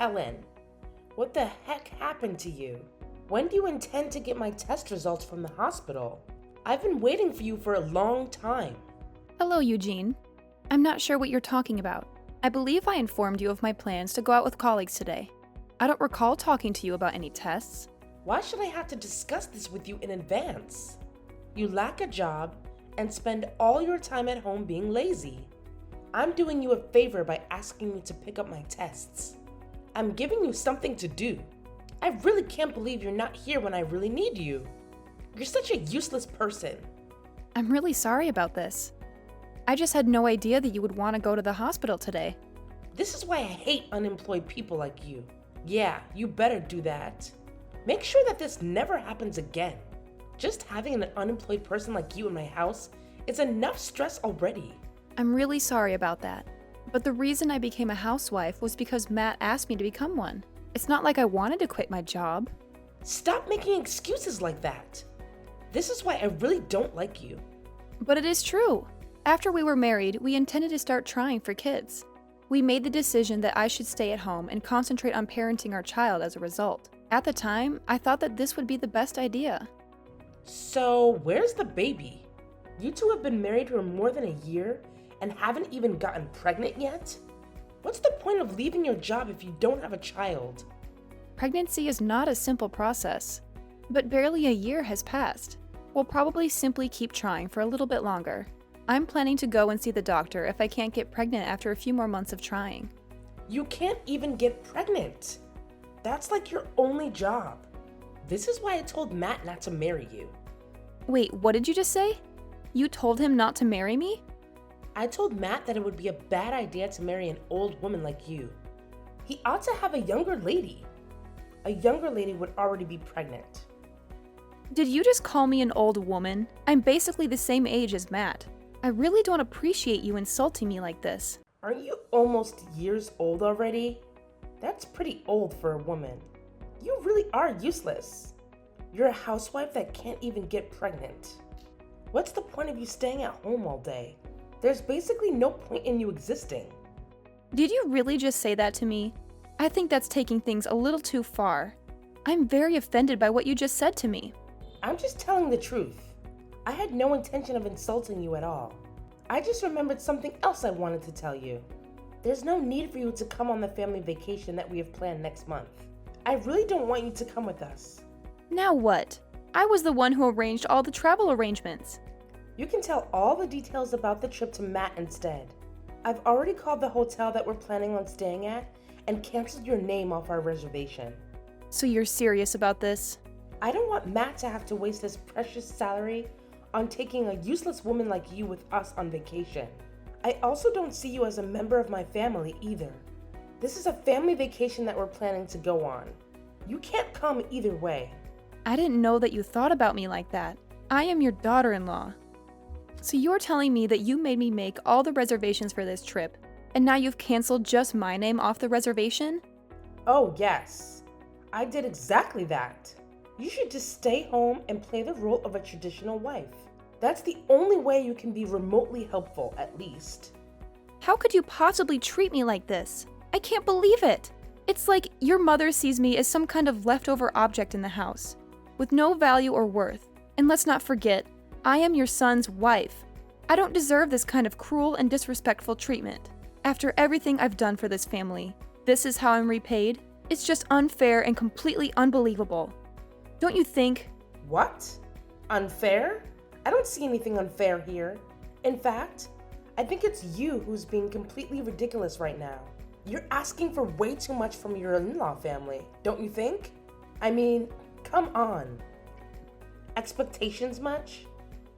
Helen, what the heck happened to you? When do you intend to get my test results from the hospital? I've been waiting for you for a long time. Hello, Eugene. I'm not sure what you're talking about. I believe I informed you of my plans to go out with colleagues today. I don't recall talking to you about any tests. Why should I have to discuss this with you in advance? You lack a job and spend all your time at home being lazy. I'm doing you a favor by asking you to pick up my tests. I'm giving you something to do. I really can't believe you're not here when I really need you. You're such a useless person. I'm really sorry about this. I just had no idea that you would want to go to the hospital today. This is why I hate unemployed people like you. Yeah, you better do that. Make sure that this never happens again. Just having an unemployed person like you in my house is enough stress already. I'm really sorry about that. But the reason I became a housewife was because Matt asked me to become one. It's not like I wanted to quit my job. Stop making excuses like that. This is why I really don't like you. But it is true. After we were married, we intended to start trying for kids. We made the decision that I should stay at home and concentrate on parenting our child as a result. At the time, I thought that this would be the best idea. So, where's the baby? You two have been married for more than a year and haven't even gotten pregnant yet? What's the point of leaving your job if you don't have a child? Pregnancy is not a simple process, but barely a year has passed. We'll probably simply keep trying for a little bit longer. I'm planning to go and see the doctor if I can't get pregnant after a few more months of trying. You can't even get pregnant. That's like your only job. This is why I told Matt not to marry you. Wait, what did you just say? You told him not to marry me? I told Matt that it would be a bad idea to marry an old woman like you. He ought to have a younger lady. A younger lady would already be pregnant. Did you just call me an old woman? I'm basically the same age as Matt. I really don't appreciate you insulting me like this. Aren't you almost years old already? That's pretty old for a woman. You really are useless. You're a housewife that can't even get pregnant. What's the point of you staying at home all day? There's basically no point in you existing. Did you really just say that to me? I think that's taking things a little too far. I'm very offended by what you just said to me. I'm just telling the truth. I had no intention of insulting you at all. I just remembered something else I wanted to tell you. There's no need for you to come on the family vacation that we have planned next month. I really don't want you to come with us. Now what? I was the one who arranged all the travel arrangements. You can tell all the details about the trip to Matt instead. I've already called the hotel that we're planning on staying at and canceled your name off our reservation. So you're serious about this? I don't want Matt to have to waste his precious salary on taking a useless woman like you with us on vacation. I also don't see you as a member of my family either. This is a family vacation that we're planning to go on. You can't come either way. I didn't know that you thought about me like that. I am your daughter-in-law. So you're telling me that you made me make all the reservations for this trip, and now you've canceled just my name off the reservation? Oh yes, I did exactly that. You should just stay home and play the role of a traditional wife. That's the only way you can be remotely helpful, at least. How could you possibly treat me like this? I can't believe it. It's like your mother sees me as some kind of leftover object in the house, with no value or worth. And let's not forget, I am your son's wife. I don't deserve this kind of cruel and disrespectful treatment. After everything I've done for this family, this is how I'm repaid? It's just unfair and completely unbelievable. Don't you think? What? Unfair? I don't see anything unfair here. In fact, I think it's you who's being completely ridiculous right now. You're asking for way too much from your in-law family, don't you think? I mean, come on. Expectations much?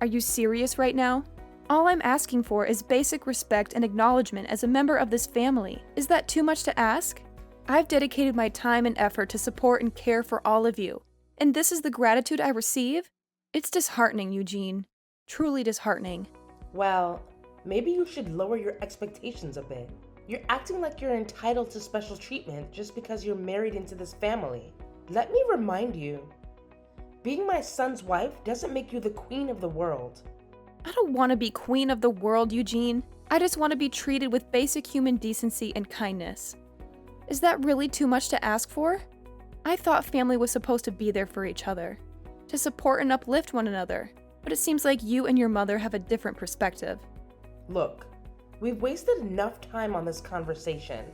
Are you serious right now? All I'm asking for is basic respect and acknowledgement as a member of this family. Is that too much to ask? I've dedicated my time and effort to support and care for all of you. And this is the gratitude I receive? It's disheartening, Eugene. Truly disheartening. Well, maybe you should lower your expectations a bit. You're acting like you're entitled to special treatment just because you're married into this family. Let me remind you, being my son's wife doesn't make you the queen of the world. I don't want to be queen of the world, Eugene. I just want to be treated with basic human decency and kindness. Is that really too much to ask for? I thought family was supposed to be there for each other, to support and uplift one another, but it seems like you and your mother have a different perspective. Look, we've wasted enough time on this conversation.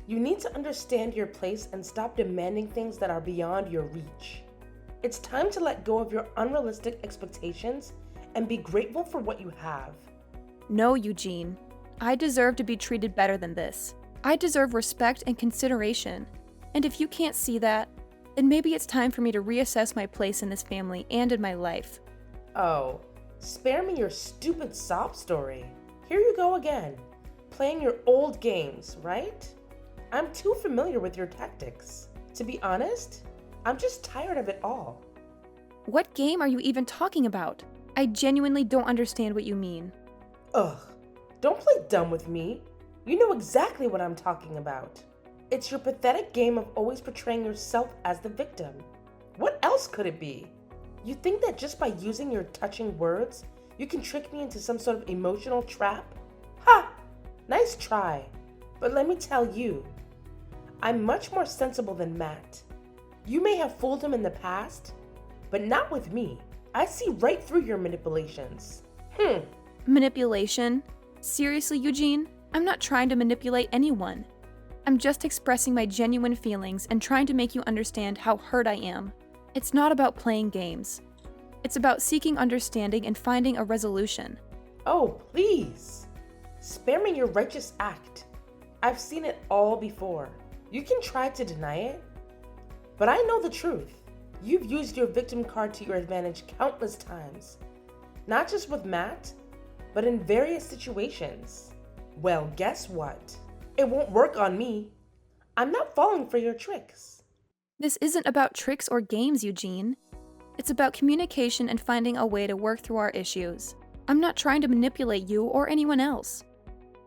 You need to understand your place and stop demanding things that are beyond your reach. It's time to let go of your unrealistic expectations and be grateful for what you have. No, Eugene. I deserve to be treated better than this. I deserve respect and consideration. And if you can't see that, then maybe it's time for me to reassess my place in this family and in my life. Oh, spare me your stupid sob story. Here you go again, playing your old games, right? I'm too familiar with your tactics. To be honest, I'm just tired of it all. What game are you even talking about? I genuinely don't understand what you mean. Ugh, don't play dumb with me. You know exactly what I'm talking about. It's your pathetic game of always portraying yourself as the victim. What else could it be? You think that just by using your touching words, you can trick me into some sort of emotional trap? Ha! Nice try. But let me tell you, I'm much more sensible than Matt. You may have fooled him in the past, but not with me. I see right through your manipulations. Manipulation? Seriously, Eugene? I'm not trying to manipulate anyone. I'm just expressing my genuine feelings and trying to make you understand how hurt I am. It's not about playing games. It's about seeking understanding and finding a resolution. Oh, please. Spare me your righteous act. I've seen it all before. You can try to deny it, but I know the truth. You've used your victim card to your advantage countless times. Not just with Matt, but in various situations. Well, guess what? It won't work on me. I'm not falling for your tricks. This isn't about tricks or games, Eugene. It's about communication and finding a way to work through our issues. I'm not trying to manipulate you or anyone else.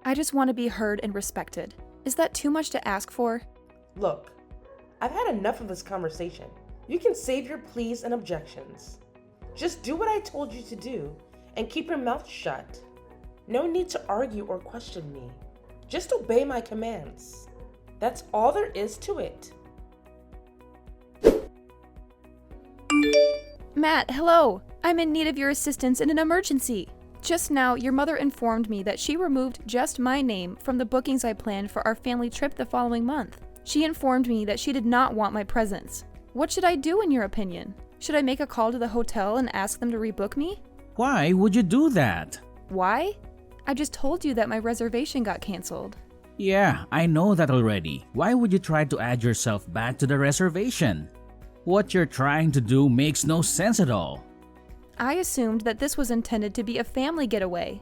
I just want to be heard and respected. Is that too much to ask for? Look, I've had enough of this conversation. You can save your pleas and objections. Just do what I told you to do and keep your mouth shut. No need to argue or question me. Just obey my commands. That's all there is to it. Matt, hello! I'm in need of your assistance in an emergency. Just now, your mother informed me that she removed just my name from the bookings I planned for our family trip the following month. She informed me that she did not want my presence. What should I do in your opinion? Should I make a call to the hotel and ask them to rebook me? Why would you do that? Why? I just told you that my reservation got canceled. Yeah, I know that already. Why would you try to add yourself back to the reservation? What you're trying to do makes no sense at all. I assumed that this was intended to be a family getaway.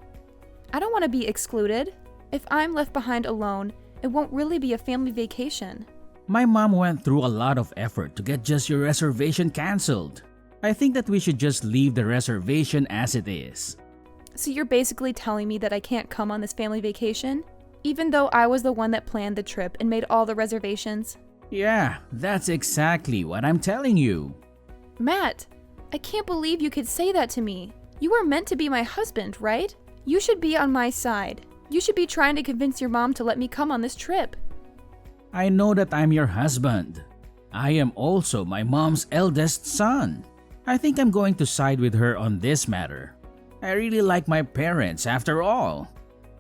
I don't want to be excluded. If I'm left behind alone, it won't really be a family vacation. My mom went through a lot of effort to get just your reservation canceled. I think that we should just leave the reservation as it is. So you're basically telling me that I can't come on this family vacation? Even though I was the one that planned the trip and made all the reservations? Yeah, that's exactly what I'm telling you. Matt, I can't believe you could say that to me. You are meant to be my husband, right? You should be on my side. You should be trying to convince your mom to let me come on this trip. I know that I'm your husband. I am also my mom's eldest son. I think I'm going to side with her on this matter. I really like my parents after all.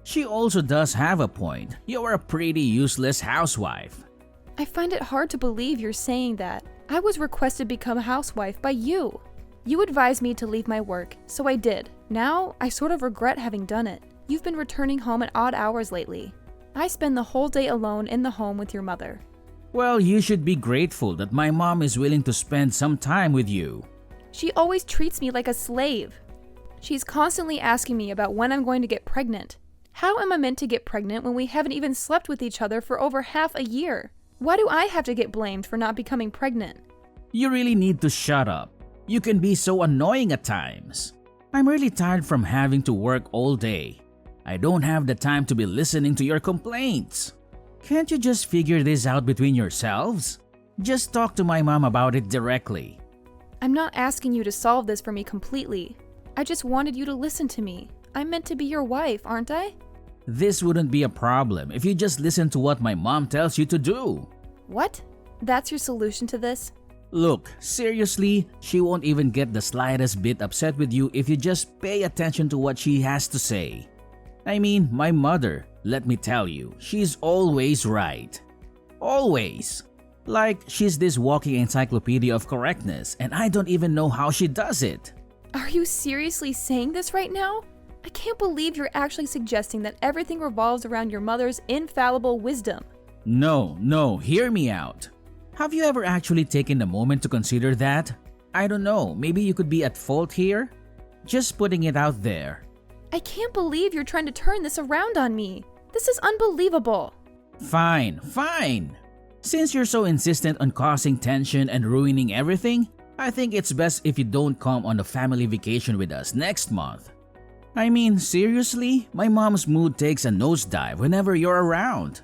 She also does have a point. You're a pretty useless housewife. I find it hard to believe you're saying that. I was requested to become a housewife by you. You advised me to leave my work, so I did. Now, I sort of regret having done it. You've been returning home at odd hours lately. I spend the whole day alone in the home with your mother. Well, you should be grateful that my mom is willing to spend some time with you. She always treats me like a slave. She's constantly asking me about when I'm going to get pregnant. How am I meant to get pregnant when we haven't even slept with each other for over half a year? Why do I have to get blamed for not becoming pregnant? You really need to shut up. You can be so annoying at times. I'm really tired from having to work all day. I don't have the time to be listening to your complaints. Can't you just figure this out between yourselves? Just talk to my mom about it directly. I'm not asking you to solve this for me completely. I just wanted you to listen to me. I'm meant to be your wife, aren't I? This wouldn't be a problem if you just listen to what my mom tells you to do. What? That's your solution to this? Look, seriously, she won't even get the slightest bit upset with you if you just pay attention to what she has to say. I mean, my mother, let me tell you, she's always right. Always. Like, she's this walking encyclopedia of correctness, and I don't even know how she does it. Are you seriously saying this right now? I can't believe you're actually suggesting that everything revolves around your mother's infallible wisdom. No, hear me out. Have you ever actually taken a moment to consider that? I don't know, maybe you could be at fault here? Just putting it out there. I can't believe you're trying to turn this around on me. This is unbelievable. Fine. Since you're so insistent on causing tension and ruining everything, I think it's best if you don't come on the family vacation with us next month. I mean, seriously, my mom's mood takes a nosedive whenever you're around.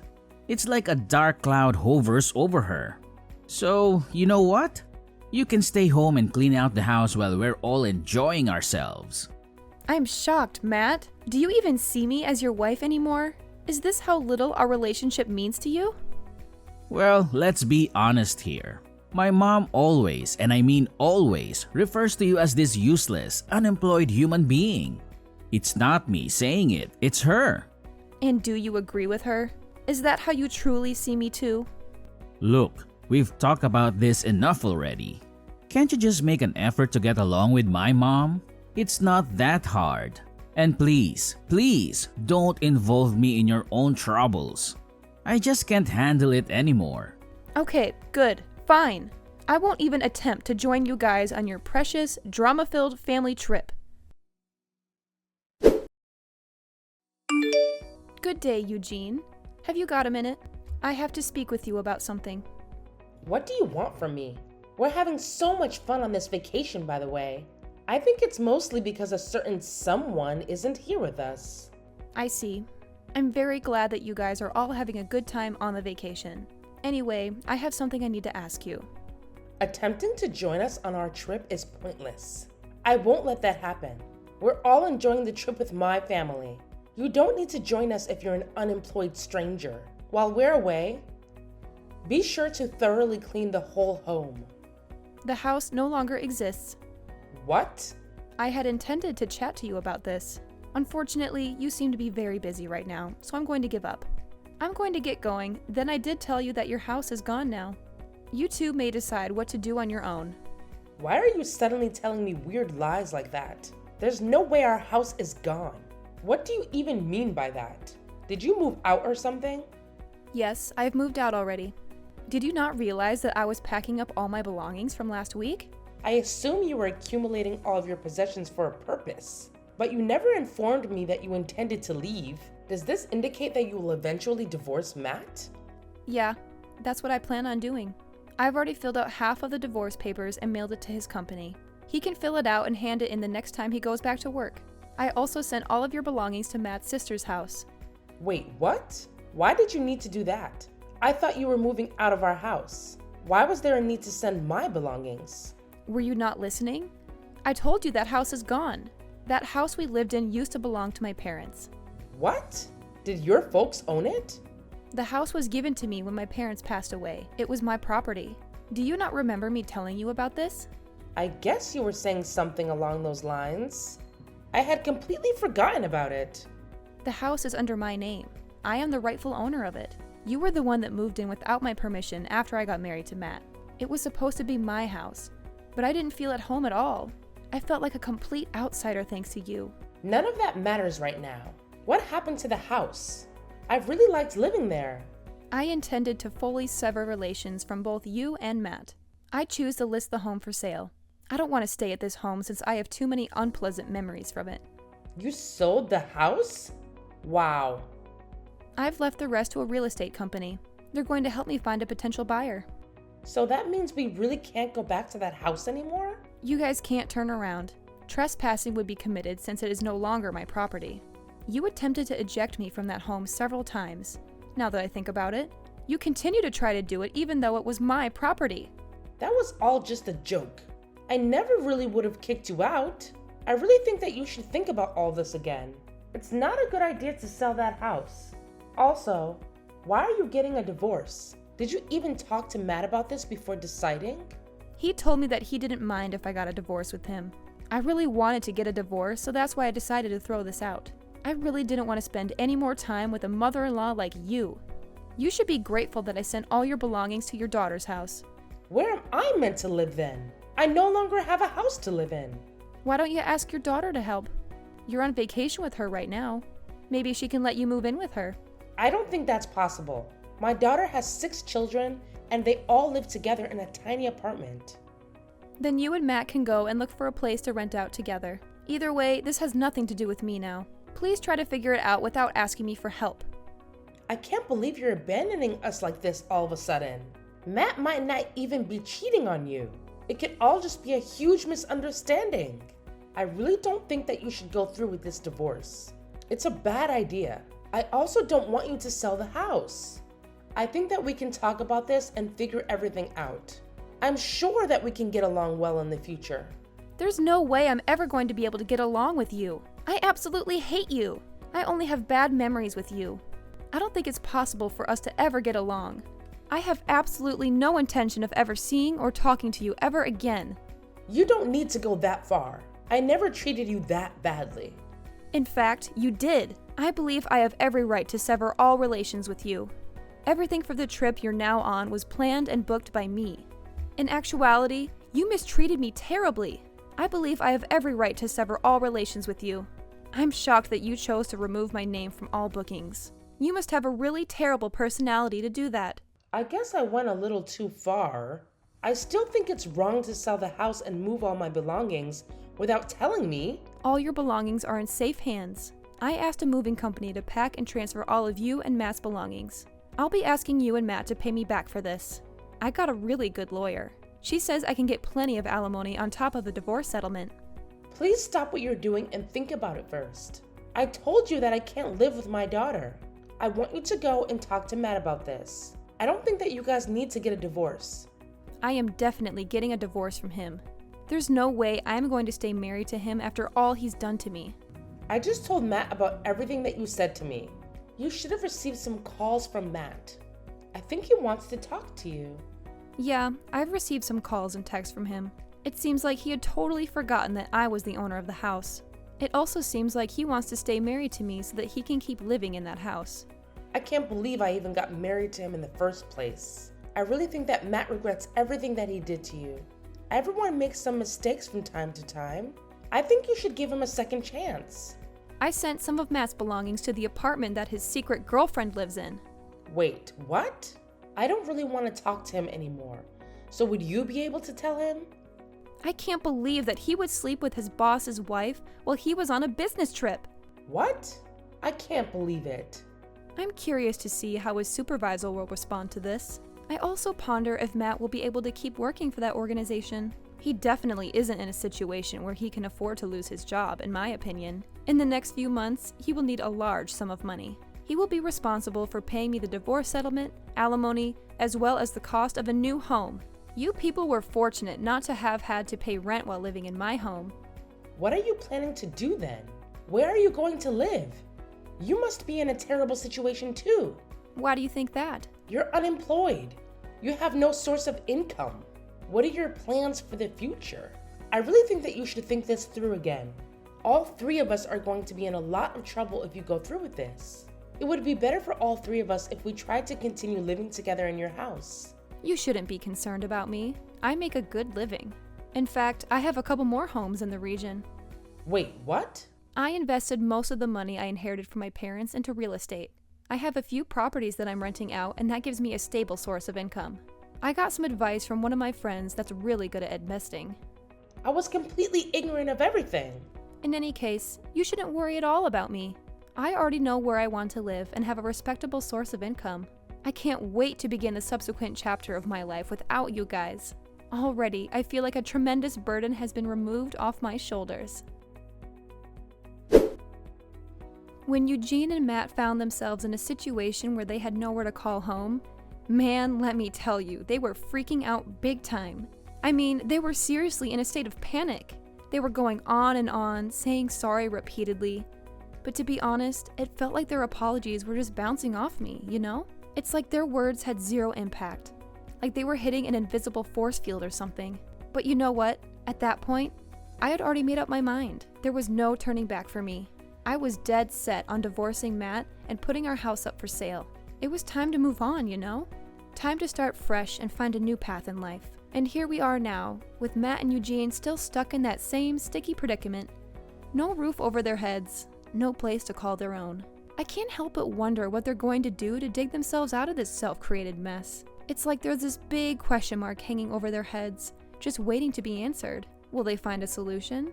It's like a dark cloud hovers over her. So, you know what? You can stay home and clean out the house while we're all enjoying ourselves. I'm shocked, Matt. Do you even see me as your wife anymore? Is this how little our relationship means to you? Well, let's be honest here. My mom always, and I mean always, refers to you as this useless, unemployed human being. It's not me saying it, it's her. And do you agree with her? Is that how you truly see me too? Look, we've talked about this enough already. Can't you just make an effort to get along with my mom? It's not that hard. And please, don't involve me in your own troubles. I just can't handle it anymore. Okay, good, fine. I won't even attempt to join you guys on your precious, drama-filled family trip. Good day, Eugene. Have you got a minute? I have to speak with you about something. What do you want from me? We're having so much fun on this vacation, by the way. I think it's mostly because a certain someone isn't here with us. I see. I'm very glad that you guys are all having a good time on the vacation. Anyway, I have something I need to ask you. Attempting to join us on our trip is pointless. I won't let that happen. We're all enjoying the trip with my family. You don't need to join us if you're an unemployed stranger. While we're away, be sure to thoroughly clean the whole home. The house no longer exists. What? I had intended to chat to you about this. Unfortunately, you seem to be very busy right now, so I'm going to give up. I'm going to get going, then I did tell you that your house is gone now. You two may decide what to do on your own. Why are you suddenly telling me weird lies like that? There's no way our house is gone. What do you even mean by that? Did you move out or something? Yes, I've moved out already. Did you not realize that I was packing up all my belongings from last week? I assume you were accumulating all of your possessions for a purpose, but you never informed me that you intended to leave. Does this indicate that you will eventually divorce Matt? Yeah, that's what I plan on doing. I've already filled out half of the divorce papers and mailed it to his company. He can fill it out and hand it in the next time he goes back to work. I also sent all of your belongings to Matt's sister's house. Wait, what? Why did you need to do that? I thought you were moving out of our house. Why was there a need to send my belongings? Were you not listening? I told you that house is gone. That house we lived in used to belong to my parents. What? Did your folks own it? The house was given to me when my parents passed away. It was my property. Do you not remember me telling you about this? I guess you were saying something along those lines. I had completely forgotten about it. The house is under my name. I am the rightful owner of it. You were the one that moved in without my permission after I got married to Matt. It was supposed to be my house, but I didn't feel at home at all. I felt like a complete outsider thanks to you. None of that matters right now. What happened to the house? I've really liked living there. I intended to fully sever relations from both you and Matt. I choose to list the home for sale. I don't want to stay at this home since I have too many unpleasant memories from it. You sold the house? Wow. I've left the rest to a real estate company. They're going to help me find a potential buyer. So that means we really can't go back to that house anymore? You guys can't turn around. Trespassing would be committed since it is no longer my property. You attempted to eject me from that home several times. Now that I think about it, you continue to try to do it even though it was my property. That was all just a joke. I never really would have kicked you out. I really think that you should think about all this again. It's not a good idea to sell that house. Also, why are you getting a divorce? Did you even talk to Matt about this before deciding? He told me that he didn't mind if I got a divorce with him. I really wanted to get a divorce, so that's why I decided to throw this out. I really didn't want to spend any more time with a mother-in-law like you. You should be grateful that I sent all your belongings to your daughter's house. Where am I meant to live then? I no longer have a house to live in. Why don't you ask your daughter to help? You're on vacation with her right now. Maybe she can let you move in with her. I don't think that's possible. My daughter has 6 children, and they all live together in a tiny apartment. Then you and Matt can go and look for a place to rent out together. Either way, this has nothing to do with me now. Please try to figure it out without asking me for help. I can't believe you're abandoning us like this all of a sudden. Matt might not even be cheating on you. It could all just be a huge misunderstanding. I really don't think that you should go through with this divorce. It's a bad idea. I also don't want you to sell the house. I think that we can talk about this and figure everything out. I'm sure that we can get along well in the future. There's no way I'm ever going to be able to get along with you. I absolutely hate you. I only have bad memories with you. I don't think it's possible for us to ever get along. I have absolutely no intention of ever seeing or talking to you ever again. You don't need to go that far. I never treated you that badly. In fact, you did. I believe I have every right to sever all relations with you. Everything for the trip you're now on was planned and booked by me. In actuality, you mistreated me terribly. I believe I have every right to sever all relations with you. I'm shocked that you chose to remove my name from all bookings. You must have a really terrible personality to do that. I guess I went a little too far. I still think it's wrong to sell the house and move all my belongings without telling me. All your belongings are in safe hands. I asked a moving company to pack and transfer all of you and Matt's belongings. I'll be asking you and Matt to pay me back for this. I got a really good lawyer. She says I can get plenty of alimony on top of the divorce settlement. Please stop what you're doing and think about it first. I told you that I can't live with my daughter. I want you to go and talk to Matt about this. I don't think that you guys need to get a divorce. I am definitely getting a divorce from him. There's no way I'm going to stay married to him after all he's done to me. I just told Matt about everything that you said to me. You should have received some calls from Matt. I think he wants to talk to you. Yeah, I've received some calls and texts from him. It seems like he had totally forgotten that I was the owner of the house. It also seems like he wants to stay married to me so that he can keep living in that house. I can't believe I even got married to him in the first place. I really think that Matt regrets everything that he did to you. Everyone makes some mistakes from time to time. I think you should give him a second chance. I sent some of Matt's belongings to the apartment that his secret girlfriend lives in. Wait, what? I don't really want to talk to him anymore. So would you be able to tell him? I can't believe that he would sleep with his boss's wife while he was on a business trip. What? I can't believe it. I'm curious to see how his supervisor will respond to this. I also ponder if Matt will be able to keep working for that organization. He definitely isn't in a situation where he can afford to lose his job, in my opinion. In the next few months, he will need a large sum of money. He will be responsible for paying me the divorce settlement, alimony, as well as the cost of a new home. You people were fortunate not to have had to pay rent while living in my home. What are you planning to do then? Where are you going to live? You must be in a terrible situation too. Why do you think that? You're unemployed. You have no source of income. What are your plans for the future? I really think that you should think this through again. All 3 of us are going to be in a lot of trouble if you go through with this. It would be better for all 3 of us if we tried to continue living together in your house. You shouldn't be concerned about me. I make a good living. In fact, I have a couple more homes in the region. Wait, what? I invested most of the money I inherited from my parents into real estate. I have a few properties that I'm renting out, and that gives me a stable source of income. I got some advice from one of my friends that's really good at investing. I was completely ignorant of everything. In any case, you shouldn't worry at all about me. I already know where I want to live and have a respectable source of income. I can't wait to begin the subsequent chapter of my life without you guys. Already, I feel like a tremendous burden has been removed off my shoulders. When Eugene and Matt found themselves in a situation where they had nowhere to call home, man, let me tell you, they were freaking out big time. I mean, they were seriously in a state of panic. They were going on and on, saying sorry repeatedly. But to be honest, it felt like their apologies were just bouncing off me, you know? It's like their words had zero impact, like they were hitting an invisible force field or something. But you know what? At that point, I had already made up my mind. There was no turning back for me. I was dead set on divorcing Matt and putting our house up for sale. It was time to move on, you know? Time to start fresh and find a new path in life. And here we are now, with Matt and Eugene still stuck in that same sticky predicament. No roof over their heads, no place to call their own. I can't help but wonder what they're going to do to dig themselves out of this self-created mess. It's like there's this big question mark hanging over their heads, just waiting to be answered. Will they find a solution?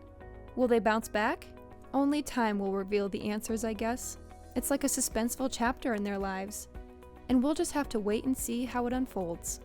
Will they bounce back? Only time will reveal the answers, I guess. It's like a suspenseful chapter in their lives, and we'll just have to wait and see how it unfolds.